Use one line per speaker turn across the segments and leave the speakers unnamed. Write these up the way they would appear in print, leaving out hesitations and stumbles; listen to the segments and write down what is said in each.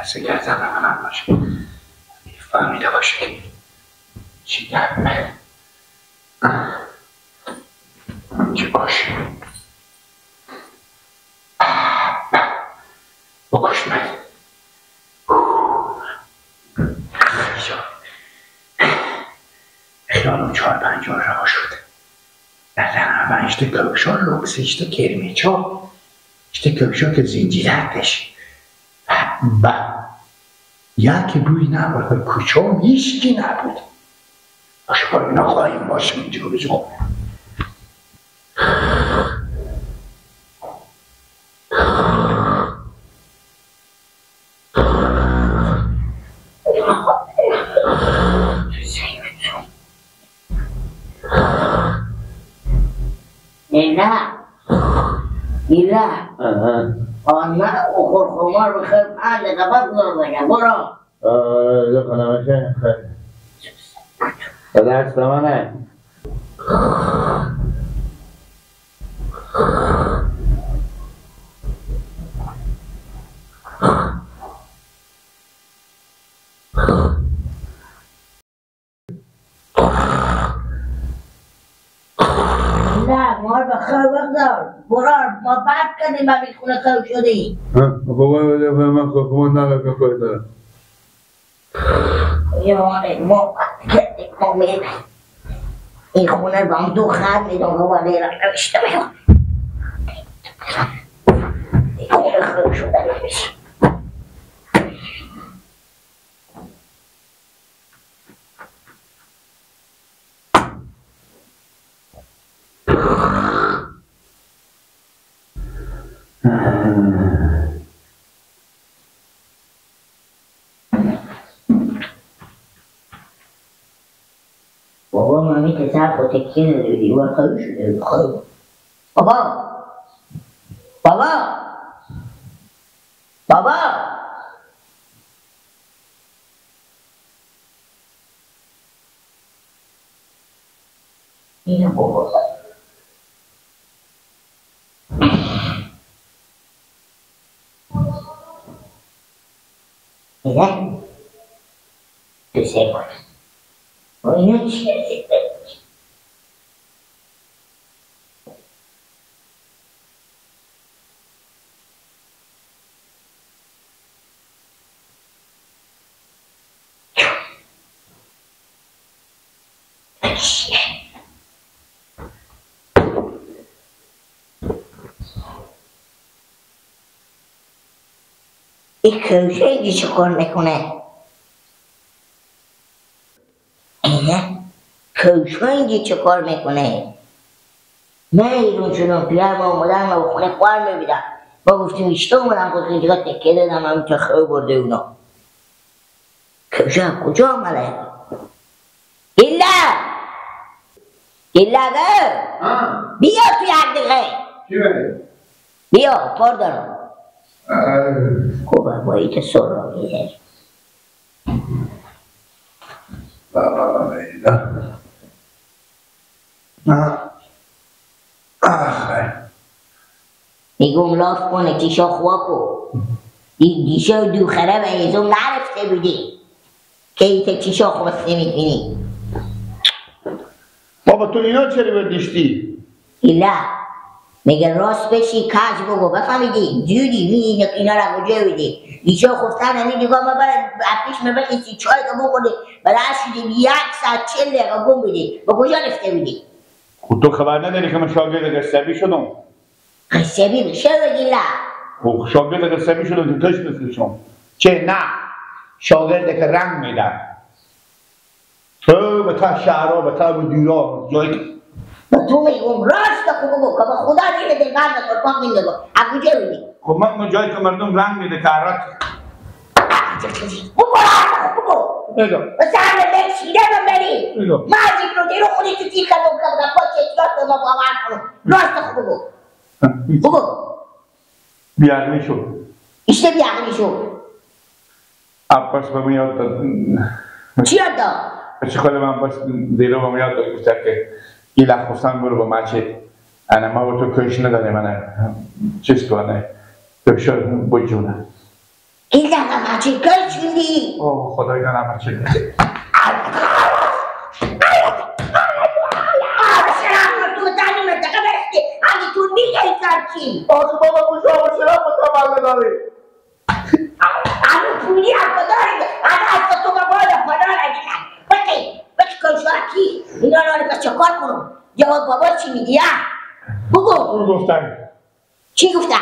کسی که از من باشه فهمیده باشه که چی دمه چی باشه بکش من خیالم 4-5 راه شده در اول işte kökşar loksa işte kermeço işte kökşar که زنجیرتش و یکی روی نبود کوچه هم هیچکی نبود باشه با اینا خواهیم باشه اینجا بجا
ایلا آنها اخور خمار بخیر پنده قبط بگم برو
دکنمشه به دست منه
نه مار بخیر بگذار برار ما بد کردیم با بیخونه خوب شدی
خوبه بده به من خوبه نگه که خوی دارم
یه مانه ما بد کردیم ما میریم این خونه با هم 2 خط میدونم و باید را نوشته میخوام این خونه خوب شده نمیشه بابا مامی پسر خود تکیه نداره دیوار خوب شده خوب بابا بابا بابا اینو بابا میدن تو سه کنم و اینا چی رسید این کوشه اینجا چه کار میکنه؟ اینه؟ کوشه اینجا چه کار میکنه؟ نه ایرون چونم پیار ما اومدن و خونه خوار میبیدن با گفتیم اشتا اومدن خود اینجا تکیه دادم همین چه خواه برده اونا کوشه کجا آمده؟ ایلا! ایلا بیا توی هر دقیقه
چی بده؟
بیا کار دارم خوبه با ایت سر رو میده
بابا ایلا
میگم لاف کنه تیشا خواکو دیشا دو خره به ایزم نرفته بودی که ایت تیشا خواسته میکنی
بابا تو اینا چرا بردیشتی؟
ایلا میگه راست بشی کج بگو بفهمیدی جوری اینا را کجا بودی دیشا خواستن همین نگاه ما برد اپیش مبخیستی چای که بخوردی برای شدیم 1 ساعت 40 دقیقه گم بودی با کجا رفته بودی
خود تو خبر نداری که من شاگرد قصبی شدم؟
قصبی بشه بگی لا
او شاگرد قصه میشد تو کش مثلشون چه نه شاگرد که رنگ میدن تو به تا شهرها به تا دیرا جایی
به تو میگم راست خوب بگو که به خدا دیگه دلبر به طرفان میندگو از کجا بودی؟
خب من جایی که مردم رنگ میده کارات
بگو راست خوب بگو
بگو
به سر به شیده من بری
بگو
من از این رو دیرو خودی تو تیر کردم که پا چشمات رو ما باور کنم راست خوب بگو بگو
بیارمی شد
اشته بیاغلی شو
عباس به من یاد داد
چی یاد داد؟
بچه خود من عباس دیرو به من یاد داد گفته که یه لخ خواستن برو با مچه انا ما با تو کش نداره من چیز کنه دکشار بجونه
این لحظه مچه کش شدی
اوه خدای نه مچه ده آخه بابا کجا و چرا متولد داری؟
همون پولی هم پداره از تو باید پداره بچه کنشوکی اینا رو بس چکار کنم جواب بابا چی میگی بگو
گفتن
چی گفتن؟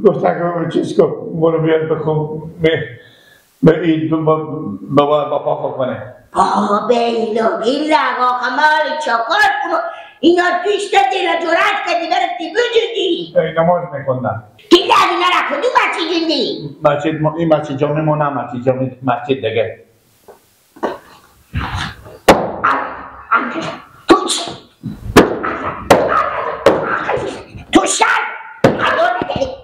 گفتن که چیز کن برو بیاد بخون به عید با پا کنه
بیلا کمال چکار کنم اینا پیش دل جرات کردی برسی بجودی
نماز میخوندن
کی داری نرا کدو بچه جندی
مسجد این مسجد جامع ما نه مسجد جامع مسجد دیگه
تو شد الان نداری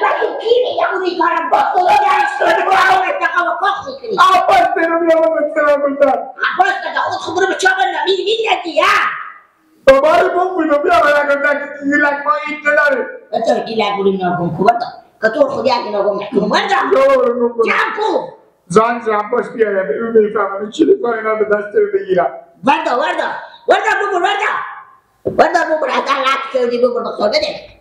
بچه کی میگه بودی کارم با خدا درست کنی با همون اتقام و کاخ میکنی
عباس دیرو بیامون بسیار بودن
عباس بده خود برو به چا بندم این ندی
بابا رو بکنو بیامون اگر دکی گیلک ما این نداره
بطور گیلک بودی ناگم کو بردا کطور خودی اگه ناگم نکنم بردا جمع کو
زن عباس بیاره به اون میفهمم چی لکا اینا به دست بگیرم
بردا ببر از لحظه کردی ببر بخور بده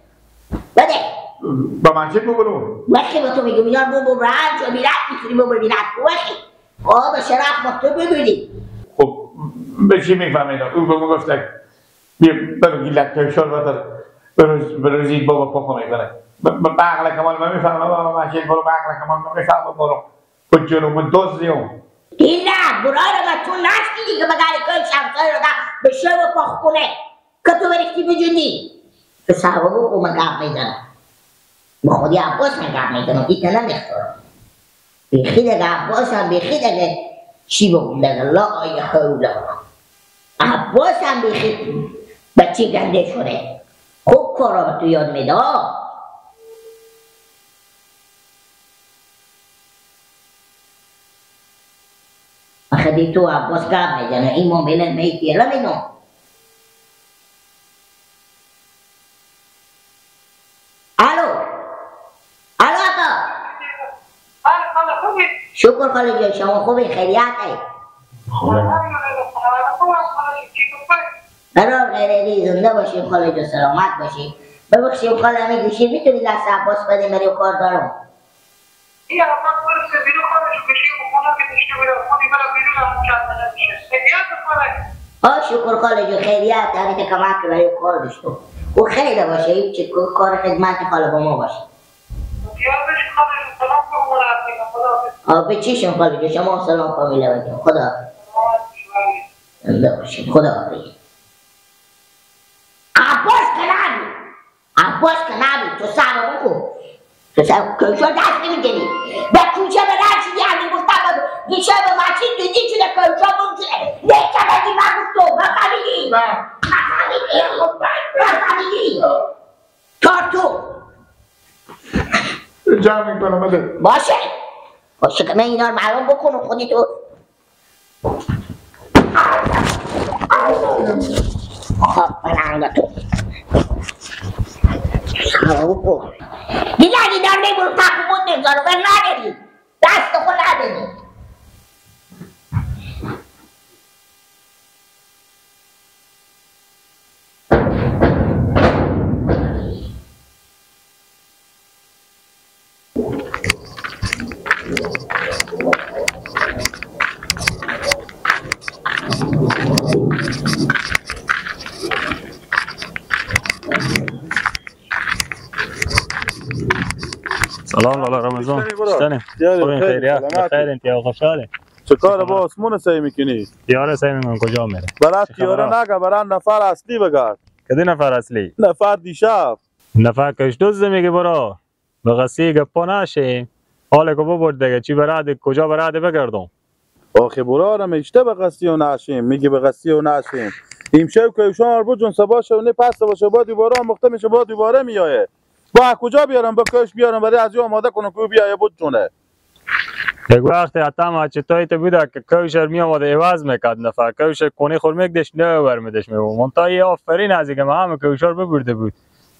با مسجد بکنو
وقتی با تو میگم اینا ببر رنج و بیرد میتونی ببر بیرد وقتی به شرف با تو ببینی
خب به چی میفهمید او به ما گفته برو گیلک کشار بدار برو زید بابا پاکو میکنه به عقل کمال من میفهمم بابا مسجد برو به عقل کمال من میفهمم برو خود جلو من دوزیم
این نه برای رو تو نشکیدی که بگاری کل شمسای رو به شب پاک کنه که تو برکتی بجونی به صحبه بگو من گفت میزنم با خودی عباس من گفت میزنم ایتا نمیختار بیخی دیگه عباس هم بیخی دیگه چی بگو دیگه لا یخولا عباس هم بیخی بچه گنده شده خوب کارا به تو یاد میده آخه تو عباس گفت میزنه این موبیل میتی رمینو شکر خاله جان شما خوبی خیریت ای قرار غیره زنده باشیم خاله جان سلامت باشیم ببخشیم خاله میگوشیم میتونی دست عباس بدیم بریم کار دارم
این عباس برسه بیرون خانه شو بشیم و خونه که داشته بیرون خودی برم بیرون هم چند نمیشه خیریت خاله
شکر خاله جان خیریت داری که کمک که بریم کار داشتم او خیلی باشه هیچ کار خدمت خاله با ما باشه به چیشم خاله جو شما سلام فامیله بگیم خدا باشیم خدا باشیم عباس که نبید تو سر بگو تو سر کنشو دست نمیدنی به کوچه به رنچی دیگه گفتم دیشه به مچین دیدی چونه کنشو بمچونه نیکه بدی بگفتو بفهمیدی بفهمیدی تو
جمع میکنم بده
باشه که من اینا رو معلوم بکنم خودی تو خب برنگا تو سلام بکن دیگه اگه اینا رو نمیبرم تقو بود نمیزارم من نداری دست خود نداری
سلام لالا رمضان چطوری؟ خوبین خیریه؟ بخیر انت یا خوشحالی؟
چه کار با آسمون سعی میکنی؟
تیاره سعی میکنم کجا میره؟
برای تیاره نگه برای نفر اصلی بگرد.
کدی نفر اصلی؟
نفر دیشب
نفر کش دوست میگه برا به قصی گپا نشیم حال که ببرد دیگه چی براد کجا براد بگردم
آخه برارم اشته به قصی و نشیم میگه به قصی و نشیم امشب که شما بود جون سبا شو نه پس باشه با دوباره مخته میشه با دوباره میایه با کجا بیارم با کش بیارم برای از آماده کنم که بیایه بود جونه
یک وقت حتما چطوری تو بوده که کوشر می آمده عوض میکرد نفر کوشر کنی خور میکدش نه برمیدش میبود منتها آفرین از اینکه ما همه کوشر ببرده بود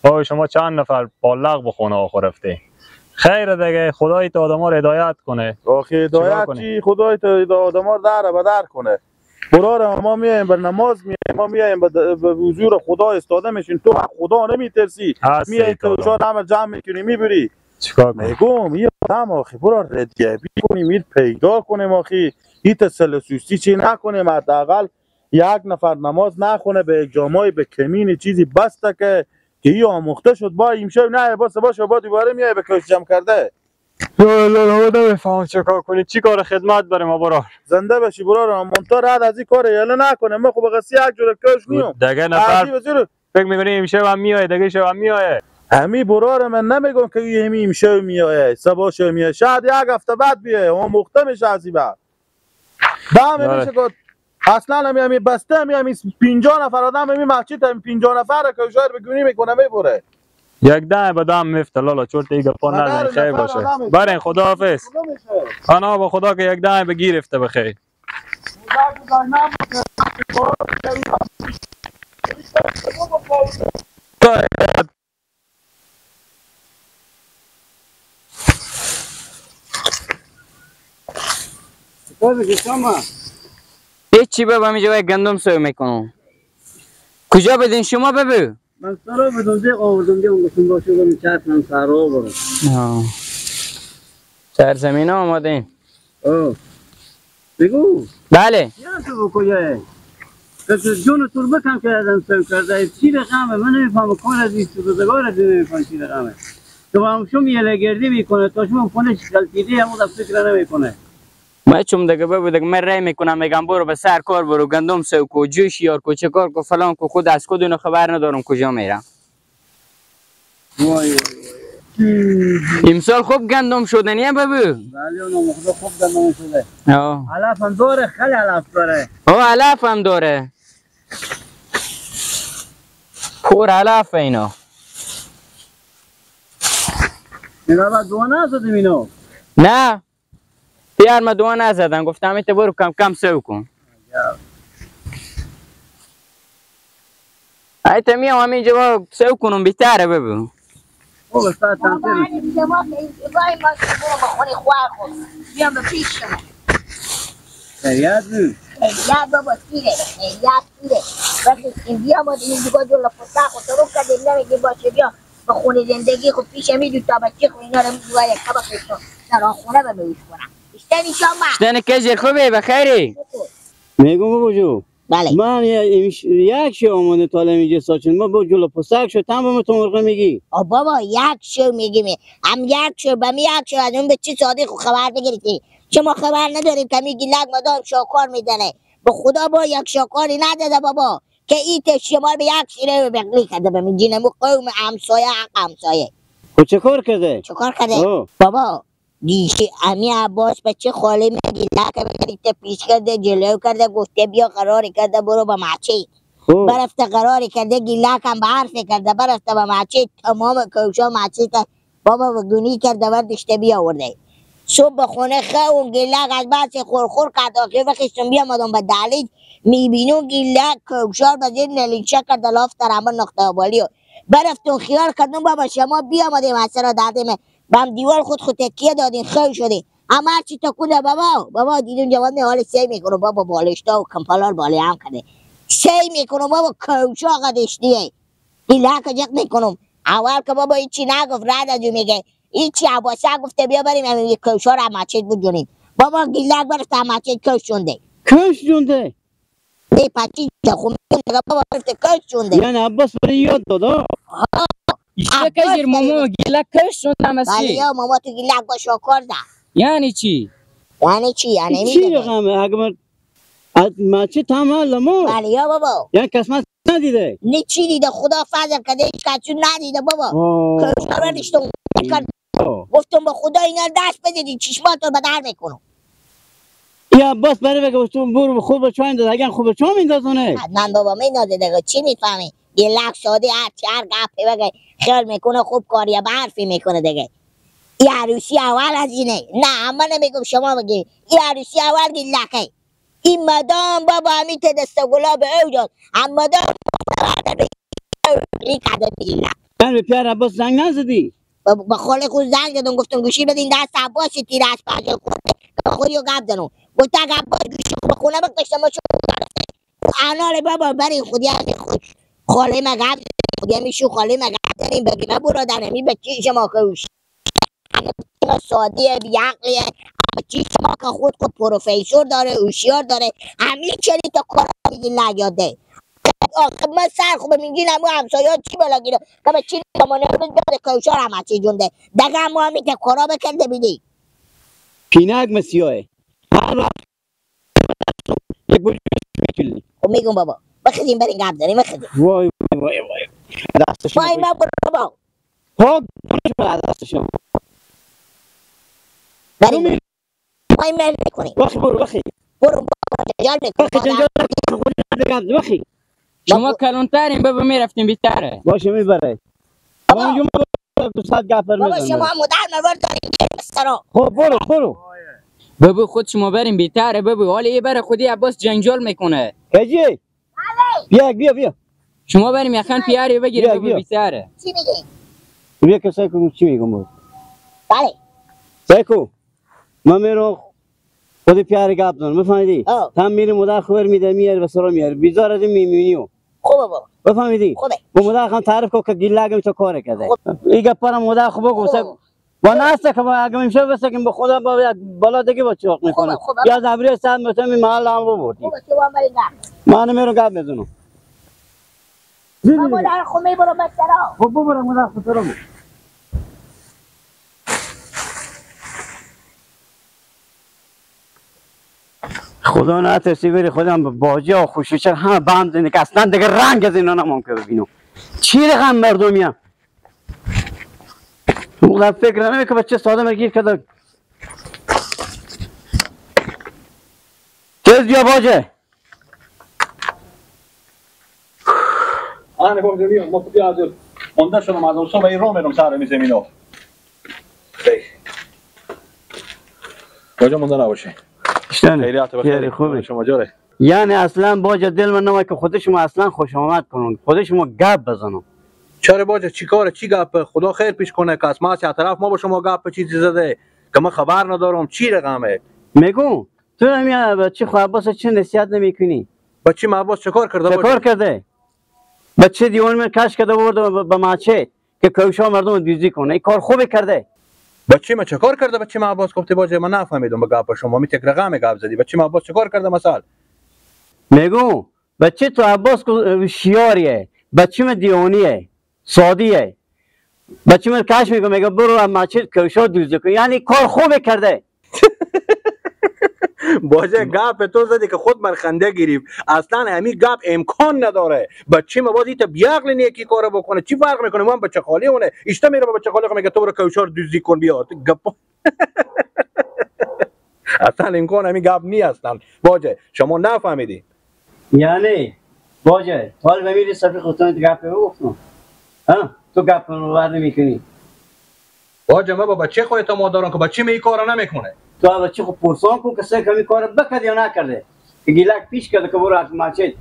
با شما چند نفر پالق بخونه آخر رفته خیر دیگه خدای تو آدم ها رو هدایت کنه
آخه هدایت چی خدای تو آدم ها در بدر کنه برار ما میایم بر نماز میایم ما میایم به حضور خدا استاده میشین تو خدا نمیترسی میای کوشر همه جمع میکنی میبری
چیکار کنی
میگم یه تام آخه برار ردیابی کنیم میر پیدا کنیم آخه این تسلسوسی چی نکنیم حداقل یک نفر نماز نخونه به یک جامعه به کمین چیزی بسته که این آموخته شد با امشب نه با سبا شو با دوباره میای به کوشش جمع کرده
لا نمیفهم چه کار کنی چی کار خدمت بریم ما برار
زنده بشی برار مونتا رد از این کار یله نکنه ما خب قصی یک جور کوش نیوم
دیگه نفر فکر می‌کنی امشب هم میاد دیگه شب هم میاد
همی برار من نمیگم که یمی امشب میاد سبا شو میاد شاید یک هفته بعد بیاد آموخته میشه از این بعد دام میشه که اصلا همی بسته همی 50 نفر آدم همی مسجد هم 50 نفر که شاید بگونی میکنه میبره
یک دم به دم میفته لالا چورت ایگه پا نزنی خیر باشه برین خداحافظ انا با خدا که یک دم بگیرفته بخیر
هیچی بابا همینجا گندم سوی میکنم کجا بدین شما ببو
من سرا بدون دیگه آوردم دیگه اون گفتم باشه برم چرخم سرا برم
سرزمین ها آماده
بگو
بله
یا تو بکویه که جون تور بکن که ازم سو کرده چی رقمه من نمیفهم کار از این سوزگار از نمیفهم چی رقمه تو هم شما یه گردی میکنه تا شما خونش غلطیده همون دفت فکر نمیکنه
ما چون دیگه ببو دیگه من رای میکنم میگم برو به سر کار برو گندم سو کو جوش یار کو چه کار کو فلان کو خود از کدوم خبر ندارم کجا میرم
وای
امسال خوب گندم شده نه ببو
بله اونم خدا خوب گندم شده علف هم داره خیلی علف داره
علف هم داره پر علف اینا
اینا با دو نزدیم اینو
نه پیار ما دو نزدن گفتم ایت برو کم کم سو کن ایت میام همینجا سو کنم بیتره ببین
او بسته تنسیل
بیام به پیش شما
خیلیت بود
خیلیت بابا سیره خیلیت سیره وقتی این بیا ما دیم دیگه جلو پسر خود رو کردیم نمیگی باشه بیا به خونه زندگی خود پیش میدو تا بچه خود اینا رو میدو یک کبا پیشتون در آن خونه به بیش کنم اشتنی شما
اشتنی کجر خوبه بخیری
میگم بابا جو
بله
من یک شو آمانه تاله میگه ساچن ما با جلو پسک شد تم با تو مرغه میگی
بابا یک شو میگیم هم یک شو بمی یک شو از اون به چی صادق خبر بگیرید شما خبر نداریم که میگی لگ مدام شاکار میزنه به خدا با یک شاکاری نداده بابا که این شما به یک شیره بغلی کرده به من جینمو قوم همسایه همسایه
خب چه کار کرده؟
چه کار کرده؟ بابا دیشی امی عباس بچه خاله میگی لکه بگیرید پیش کرده جلو کرده گفته بیا قراری کرده برو با مچه برفته قراری کرده گیلک هم به حرف کرده برفته با مچه تمام کوشا مچه بابا بگونی کرده وردشته بیا ورده صبح بخونه خون گیلک از بحث خورخور کرد آخه بخشتم بیا مدام به دلیج میبینون گیلک کوشار بزیر نلیچه کرده لاف در همه نقطه بالیو برفتون خیال کردن بابا شما بیا مده مسئله دادیم بام دیوار خود تکیه دادین خیلی شدی اما هرچی تا کنه بابا دیدون جوان حال سی میکنه بابا بالشتا و کمپالار بالی هم کرده سی میکنه بابا کوشا قدش دیه این لکه جق میکنم اول که بابا هیچی نگفت رد از میگه هیچی عباسه گفته بیا بریم همین یک کوشا رو همچید بجونیم بابا گیلک برفت همچید کش شونده ای پچی خون بابا برفت کش شونده
یعنی عباس برای یاد دادا
ایشته که ماما گیلک کش شد
ولی
نمسی
یا ماما تو گیلک با شکر ده.
یعنی چی؟
یعنی چی؟ یعنی
چی
میدونه.
رقمه اگه من ما چه تمام لمو
ولی یا بابا
یعنی قسمت ندیده
نه چی دیده خدا فضل کده هیچ کچون ندیده بابا. کشور نشتم گفتم با خدا اینا دست بدید چشماتو به در میکنم.
یا بس برای بگه تو برو خوب به چای انداز اگر خوب به چای میندازونه
من بابا میندازه دیگه چی میفهمی؟ یه لک شده هر گپی بگه خیال میکنه خوب کاری به حرفی میکنه دیگه. این عروسی اول از اینه. نه اما نمیگم شما بگی این عروسی اول گیلکه. این مدام بابا همین ته دست گلاب او داد اما مدام ریکده گیلک.
من به پیار عباس زنگ نزدی
با خاله خود زنگ دادم گفتم گوشی بدین دست عباس تیرش پاشه کنه خودی و گپ دنم گفت اگه عباس گوشی خوب خونه بکشتم و شو انال بابا بری خودی همی خود خاله ما گپ خودی همی شو خاله ما گپ داریم بگی ما برادر همی به چی شما کوش سادیه بیعقلیه چی شما که خود پروفیسور داره هوشیار داره همین چلی تا کارا میگی نگاده آخه من سر خوبه میگی نمو همسایات چی بلا گیره که به چی نمانه بده کوشار همه چی جونده دقیقا همو همین که کارا بکنده بیدی
پینک مسیحه هر وقت یک بوجه میتونی
خب میگم بابا بخیدیم برین گپ داریم بخیدیم
وای وای وای دستشو
وای ما برو بابا
خب دستشو
بریم وای مل میکنیم
بخی برو بخی
برو بابا جنجال
بخی جنجال
میکنیم
بخی
شما کلانترین بابا میرفتیم بیتره
باشه میبره
بابا
اونجا دو ساعت گپر
بابا
میزنه
شما مدر نور داریم سرا
خب برو
بابا خود شما بریم بیتره بابا حالا یه بره خودی عباس جنجال میکنه
کجی بیا
شما بریم یخن پیاری بگیریم
بیا،
بابا
بیا.
بیتره
چی میگی؟
بیا که سایکو چی میگم بود
بله
سایکو من میرم خودی پیاری گپ دارم میفهمیدی
آه.
هم میری مدر خبر میده میاری به سرا میاری بیزار از این میمونیو
خوبه بابا
بفهمیدی
خوبه
با مدر خان تعریف کو که گیلاگم تو کار کرده ایگه پرم مدر خوب بگو
خوبه.
با ناسته که با اگه میشه بسکیم به خدا با بالا دیگه با چوق میکنه
خوبه.
یا زبری صد مثلا می محل هم بردی
خوبه که با برین گپ
من میرم گپ میزنم
ما مدر خود میبرم به سرا
خب ببرم مدر خود سرا خدا نترسی بری خودم باجی و خوشیچر همه بهم زنده که اصلا دیگه رنگ از اینا نمونکه ببینم چی رقم مردمی هم مقدر فکر نمی که بچه ساده مگیر کده تیز بیا باجه
آن باجه بیا ما خودی از مونده شدم از اون صبح این رو میرم سر می زمینو باجه مونده نباشه خیریات بخیر
خوبه
شما جوره
یعنی اصلا باجه دل من نمید که خودشما اصلا خوش آمد کنون خودشما گپ بزنم
چرا باجه چی کاره چی گپ خدا خیر پیش کنه که از ما چه طرف ما با شما گپ چیزی زده که من خبر ندارم چی رقمه
میگو تو نمیاد بچه خو عباس چه نصیحت نمیکنی
بچی ما عباس چه کار کرده
چه
باجه
کار کرده بچه دیوان من کش کرده برده به ماچه که کوشا مردم دیوزی کنه این کار خوبی کرده
بچی ما چه کار کرده بچی ما عباس گفته باجه من نفهمیدم به گپ شما می تک رقم گپ زدی بچی ما عباس چه کار کرده مثلا
میگو بچه تو عباس شیاریه بچه من دیوانیه سادیه بچه من کش میگه برو اما چه کوشا دیوزی کن یعنی کار خوبی کرده
باجه گپ تو زدی که خود من خنده گرفت اصلا همین گپ امکان نداره بچه ما باید ایت بیعقل نیکی کارو بکنه چی فرق میکنه من بچه خالی اونه اشته میره با بچه خالی میگه تو برو کوشار دوزی کن بیا گپ اصلا امکان همین گپ نی اصلا باجه شما نفهمیدی
یعنی باجه حال بمیری صفی خودتون گپ بگفتم ها تو گپ رو ورد میکنی
باجه ما با بچه خودت مادران که بچه می کارو نمیکنه
تو بچه خود پرسان کن که سه کمی کار بکرد یا نکرده که گیلک پیش کرده که برو از مسجد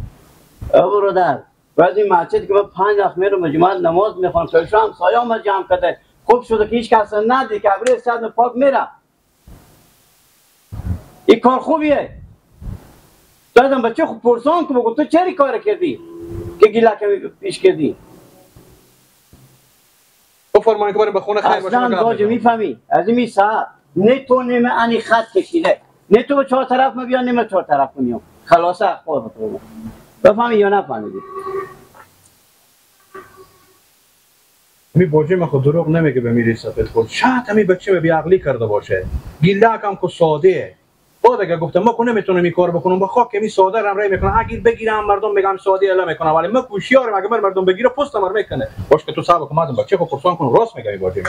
برو در بعد این مسجد که من 5 وقت میرم جماعت نماز میخوام که شام سایه‌ام جمع کرده خوب شده که هیچ کس ندید که ابری صد پاک میره این کار خوبیه دادم بچه خود پرسان کن بگو تو چری کار کردی که گیلک پیش کردی
بفرمایید که بریم به خونه خیر باشه
اصلا باجه میفهمی از این ساعت نه تو نه انی خط کشیده نه تو به 4 طرف بیا نه من 4 طرف میام خلاصه اخبار تو بفهمی یا نفهمیدی
می باجه ما خود دروغ نمیگه به میری سفید خود شاید همی بچه بی عقلی کرده باشه گیله کم که ساده بعد اگه گفتم ما کنه میتونم این کار بکنم با خاک می ساده رم رای میکنه اگه بگیرم مردم میگم ساده الا میکنه ولی ما کوشیارم اگه مردم بگیره پست مر میکنه باش که تو صاحب کمادم بچه کو پرسان کنم راست میگه باجه